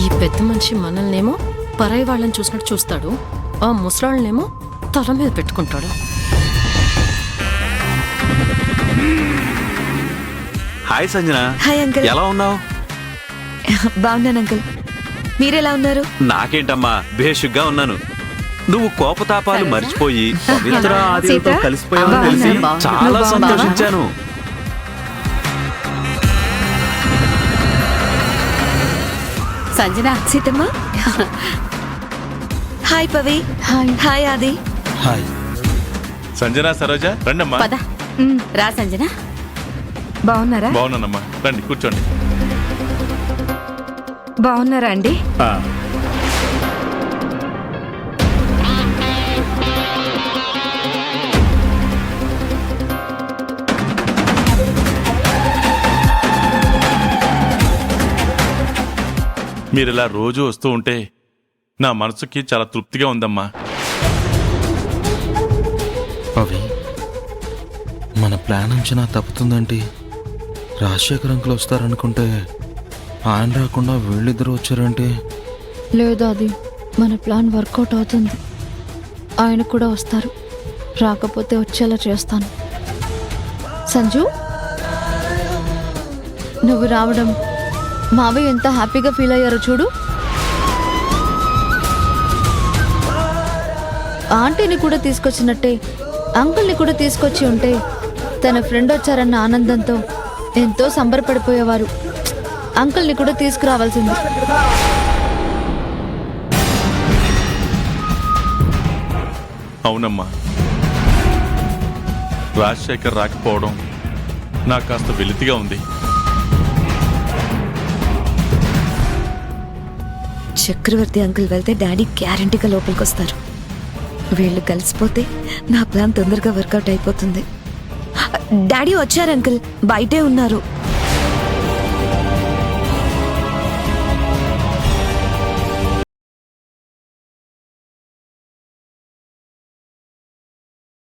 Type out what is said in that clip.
ఈ పెద్ద మనిషి మనల్నేమో పరాయి వాళ్ళని చూసినట్టు చూస్తాడు, ఆ ముసలాళ్ళనేమో తల మీద పెట్టుకుంటాడు. హాయ్ సంజన. Hi uncle. ఎలా ఉన్నావు? బాగున్నాను అంకుల్, మీరెలా ఉన్నారు? నాకేంటమ్మా, బేషుగ్గా ఉన్నాను. నువ్వు కోపతాపాలు మర్చిపోయి పవిత్ర ఆదిలతో కలిసిపోయావని తెలిసి చాలా సంతోషించాను. సంజన. సీతమ్మ. హాయ్ పవి. హాయ్ ఆది. హాయ్ సంజన, సరోజ రండమ్మా. పద రా సంజన. బాగున్నారా? బాగున్నానమ్మా, రండి కూర్చోండి. బాగున్నారా అండి? మీరు ఇలా రోజు వస్తూ ఉంటే నా మనసుకి చాలా తృప్తిగా ఉందమ్మా. అవి మన ప్లాన్ అంచనా తప్పుతుందంటే రాజశేఖర్ అంకుల్ వస్తారనుకుంటే ఆయన రాకుండా వీళ్ళిద్దరూ వచ్చారంటే. లేదు, అది మన ప్లాన్ వర్కౌట్ అవుతుంది. ఆయన కూడా వస్తారు, రాకపోతే వచ్చేలా చేస్తాను. సంజు, నువ్వు రావడం మావయ్య ఎంత హ్యాపీగా ఫీల్ అయ్యారో చూడు. ఆంటీని కూడా తీసుకొచ్చినట్టే అంకుల్ని కూడా తీసుకొచ్చి ఉంటే తన ఫ్రెండ్ వచ్చారన్న ఆనందంతో ఎంతో సంబరపడిపోయేవారు. అంకుల్ని కూడా తీసుకురావాల్సింది. అవునమ్మా, రాజశేఖర్ రాకపోవడం నాకు కాస్త వెలితిగా ఉంది. చక్రవర్తి అంకుల్ వెళ్తే డాడీ గ్యారంటీగా లోపలికి వస్తారు. వీళ్ళు కలిసిపోతే నా ప్లాన్ తొందరగా వర్కౌట్ అయిపోతుంది. డాడీ వచ్చారు అంకుల్, బయటే ఉన్నారు.